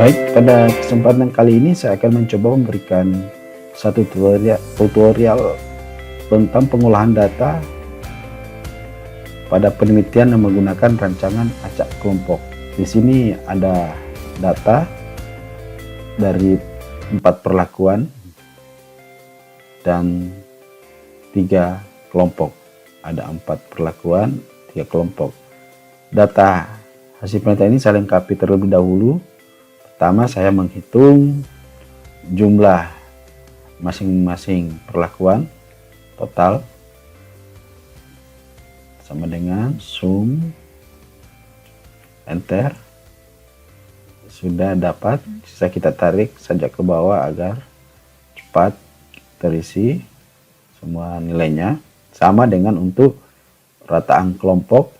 Baik, pada kesempatan kali ini saya akan mencoba memberikan satu tutorial tentang pengolahan data pada penelitian yang menggunakan rancangan acak kelompok. Di sini ada data dari 4 perlakuan dan 3 kelompok. Ada 4 perlakuan, 3 kelompok. Data hasil penelitian ini saya lengkapi terlebih dahulu. Pertama, saya menghitung jumlah masing-masing perlakuan total sama dengan sum, enter. Sudah dapat, bisa kita tarik saja ke bawah agar cepat terisi semua nilainya. Sama dengan untuk rataan kelompok,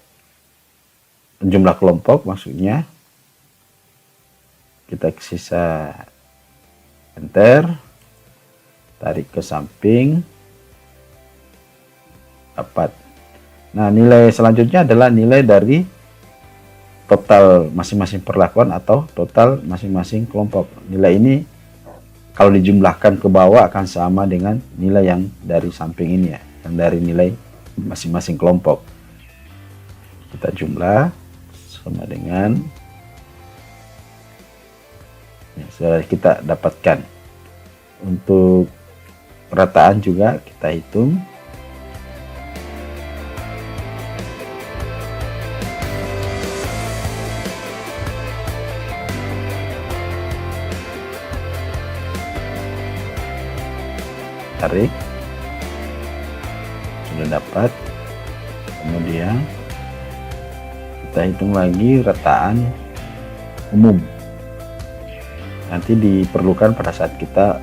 jumlah kelompok maksudnya. Kita sisa enter, tarik ke samping, dapat. Nah, nilai selanjutnya adalah nilai dari total masing-masing perlakuan atau total masing-masing kelompok. Nilai ini kalau dijumlahkan ke bawah akan sama dengan nilai yang dari samping ini ya, yang dari nilai masing-masing kelompok. Kita jumlah sama dengan sudah kita dapatkan. Untuk rataan juga kita hitung. Tarik, sudah dapat. Kemudian kita hitung lagi rataan umum. Nanti diperlukan pada saat kita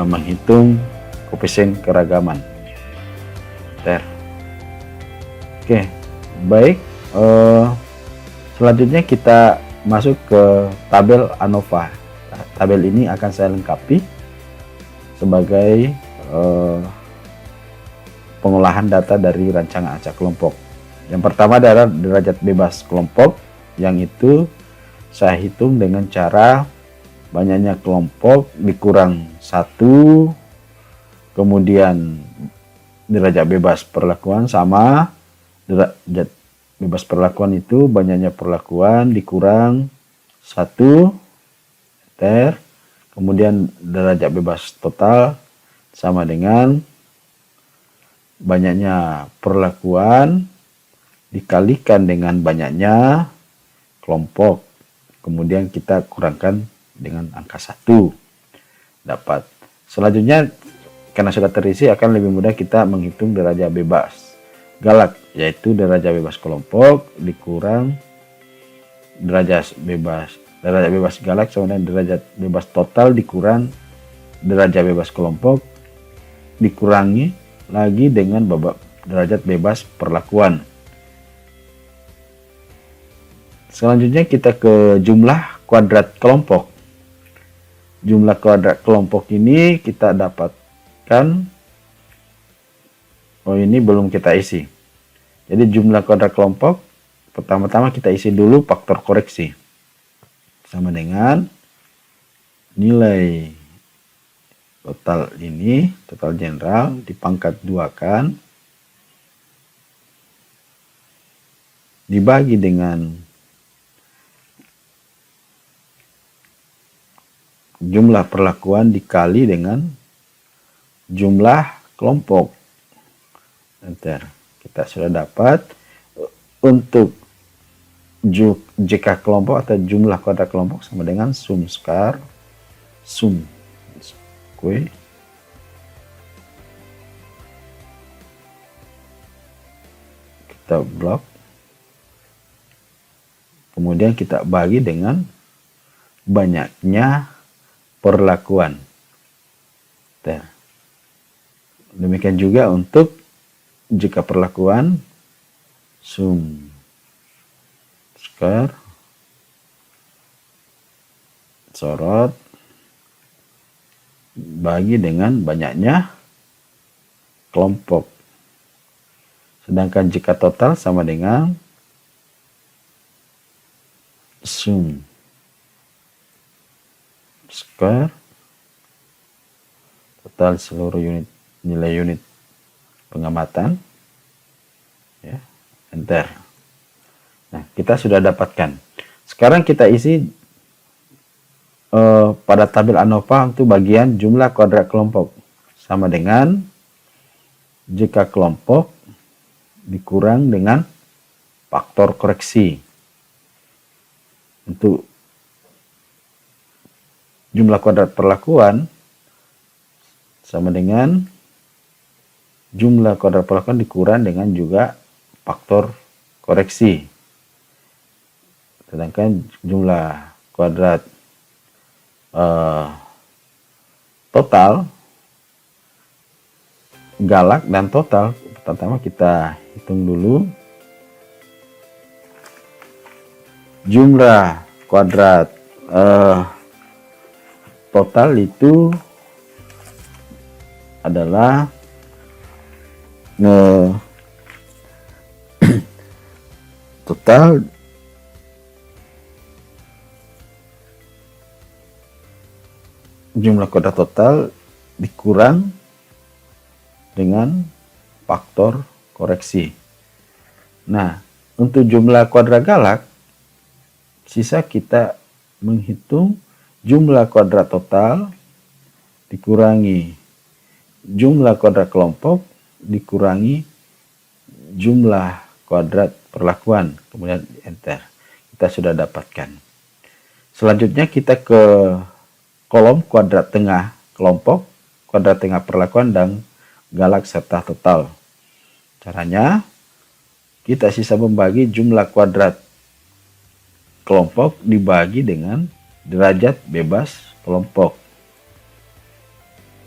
menghitung koefisien keragaman. Oke, baik. Selanjutnya kita masuk ke tabel ANOVA. Tabel ini akan saya lengkapi sebagai pengolahan data dari rancangan acak kelompok. Yang pertama adalah derajat bebas kelompok, yang itu saya hitung dengan cara banyaknya kelompok dikurang 1, kemudian derajat bebas perlakuan sama derajat bebas perlakuan itu banyaknya perlakuan dikurang 1, enter. Kemudian derajat bebas total sama dengan banyaknya perlakuan dikalikan dengan banyaknya kelompok. Kemudian kita kurangkan dengan angka 1. Dapat. Selanjutnya, karena sudah terisi, akan lebih mudah kita menghitung derajat bebas galak, yaitu derajat bebas kelompok dikurang derajat bebas galak sama dengan derajat bebas total dikurang derajat bebas kelompok dikurangi lagi dengan derajat bebas perlakuan. Selanjutnya kita ke jumlah kuadrat kelompok. Jumlah kuadrat kelompok ini kita dapatkan, ini belum kita isi. Jadi jumlah kuadrat kelompok, pertama-tama kita isi dulu faktor koreksi. Sama dengan nilai total ini, total general dipangkat 2 kan, dibagi dengan jumlah perlakuan dikali dengan jumlah kelompok. Enter. Kita sudah dapat untuk jk kelompok atau jumlah kuadrat kelompok sama dengan sum skar sum kue kita blok, kemudian kita bagi dengan banyaknya perlakuan. Demikian juga untuk jika perlakuan sum skar sorot bagi dengan banyaknya kelompok. Sedangkan jika total sama dengan sum square total seluruh nilai unit pengamatan, ya, enter. Nah, kita sudah dapatkan. Sekarang kita isi pada tabel ANOVA untuk bagian jumlah kuadrat kelompok, sama dengan jika kelompok dikurang dengan faktor koreksi. Untuk jumlah kuadrat perlakuan sama dengan jumlah kuadrat perlakuan dikurang dengan juga faktor koreksi. Sedangkan jumlah kuadrat total, galak dan total, pertama kita hitung dulu. Jumlah kuadrat total itu adalah total jumlah kuadrat total dikurang dengan faktor koreksi. Nah, untuk jumlah kuadrat galak, sisa kita menghitung jumlah kuadrat total dikurangi jumlah kuadrat kelompok dikurangi jumlah kuadrat perlakuan, kemudian enter. Kita sudah dapatkan. Selanjutnya kita ke kolom kuadrat tengah kelompok, kuadrat tengah perlakuan, dan galak serta total. Caranya, kita sisa membagi jumlah kuadrat kelompok dibagi dengan derajat bebas kelompok.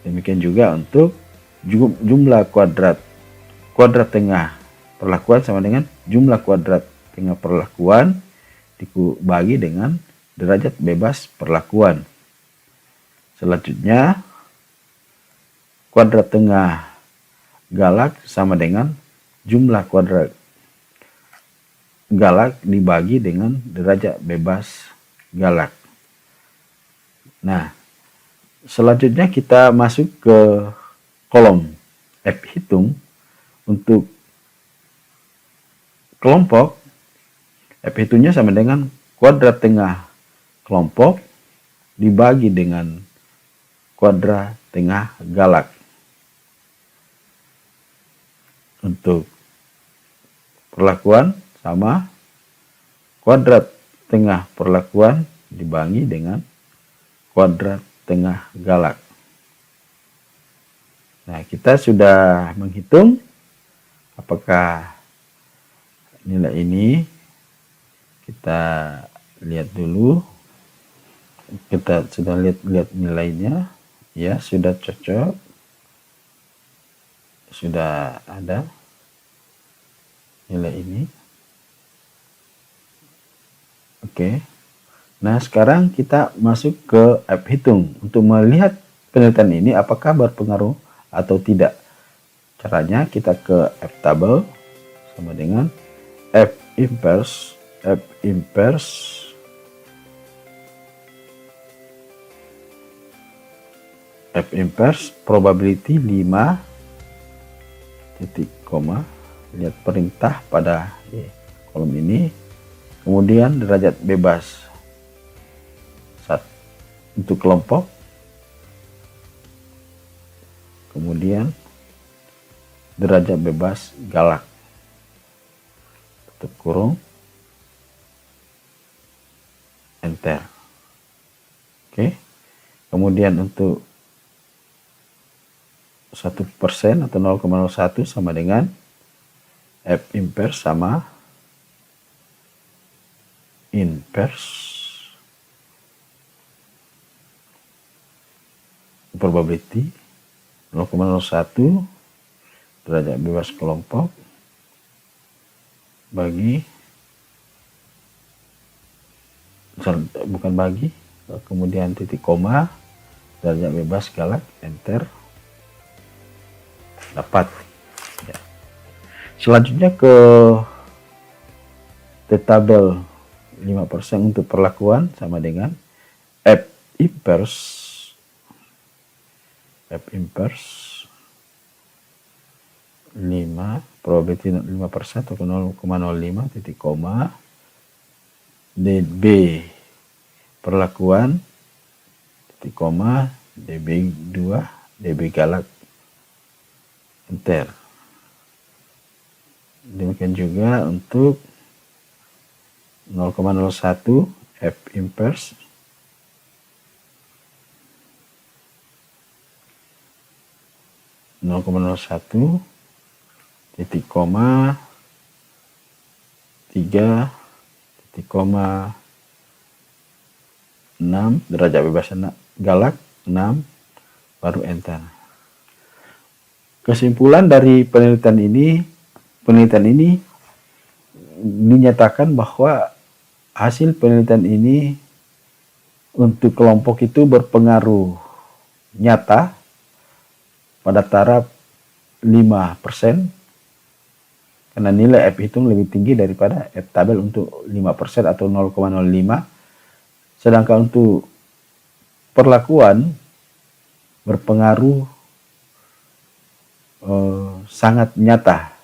Demikian juga untuk jumlah kuadrat tengah perlakuan sama dengan jumlah kuadrat tengah perlakuan dibagi dengan derajat bebas perlakuan. Selanjutnya, kuadrat tengah galak sama dengan jumlah kuadrat galak dibagi dengan derajat bebas galak. Nah, selanjutnya kita masuk ke kolom F hitung. Untuk kelompok, F hitungnya sama dengan kuadrat tengah kelompok dibagi dengan kuadrat tengah galak. Untuk perlakuan sama kuadrat tengah perlakuan dibagi dengan kuadrat tengah galak. Nah, kita sudah menghitung apakah nilai ini. Kita lihat dulu. Kita sudah lihat nilainya. Ya, sudah cocok. Sudah ada nilai ini. Oke. Nah, sekarang kita masuk ke F hitung untuk melihat penelitian ini apakah berpengaruh atau tidak. Caranya kita ke F table sama dengan F inverse probability 5 titik koma, lihat perintah pada kolom ini, kemudian derajat bebas untuk kelompok, kemudian derajat bebas galak, tutup kurung, enter. Oke. Kemudian untuk 1% atau 0,01 sama dengan F inverse sama inverse probability 0,01 derajat bebas kelompok bagi, bukan bagi, kemudian titik koma, derajat bebas galak, enter. Dapat. Ya. Selanjutnya ke tabel 5% untuk perlakuan sama dengan F inverse probability 5% atau 0,05 titik koma DB perlakuan titik koma DB2 DB galak enter. Demikian juga untuk 0,01 F inverse titik koma 3 titik koma 6 derajat bebas galak 6 baru enter. Kesimpulan dari penelitian ini dinyatakan bahwa hasil penelitian ini untuk kelompok itu berpengaruh nyata pada taraf 5%, karena nilai F hitung lebih tinggi daripada F tabel untuk 5% atau 0,05. Sedangkan untuk perlakuan berpengaruh sangat nyata.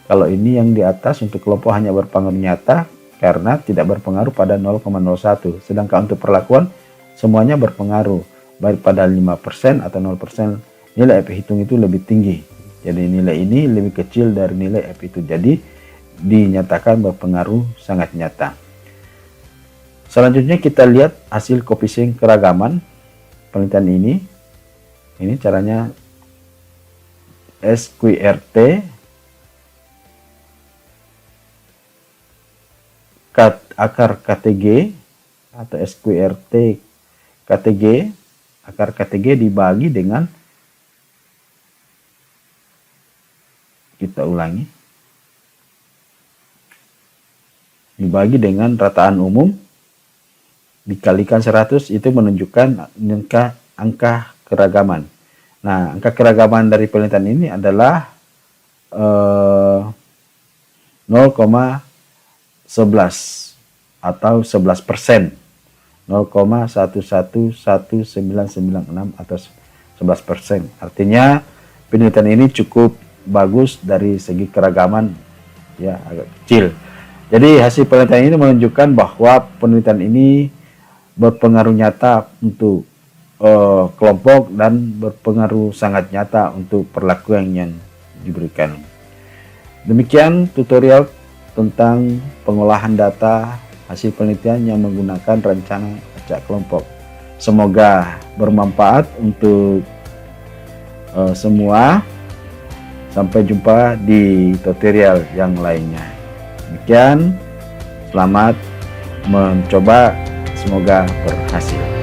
Kalau ini yang di atas untuk kelompok hanya berpengaruh nyata karena tidak berpengaruh pada 0,01. Sedangkan untuk perlakuan semuanya berpengaruh, baik pada 5% atau 0%, nilai F hitung itu lebih tinggi. Jadi nilai ini lebih kecil dari nilai F itu. Jadi dinyatakan berpengaruh sangat nyata. Selanjutnya kita lihat hasil koefisien keragaman penelitian ini. Ini caranya SQRT akar KTG atau SQRT KTG, akar KTG dibagi dengan, kita ulangi, dibagi dengan rataan umum dikalikan 100, itu menunjukkan angka keragaman. Nah, angka keragaman dari penelitian ini adalah 0,11 atau 11%, 0,111996 atau 11%. Artinya penelitian ini cukup bagus dari segi keragaman, ya, agak kecil. Jadi hasil penelitian ini menunjukkan bahwa penelitian ini berpengaruh nyata untuk kelompok dan berpengaruh sangat nyata untuk perlakuan yang diberikan. Demikian tutorial tentang pengolahan data hasil penelitian yang menggunakan rencana acak kelompok. Semoga bermanfaat untuk semua. Sampai jumpa di tutorial yang lainnya. Demikian, selamat mencoba, semoga berhasil.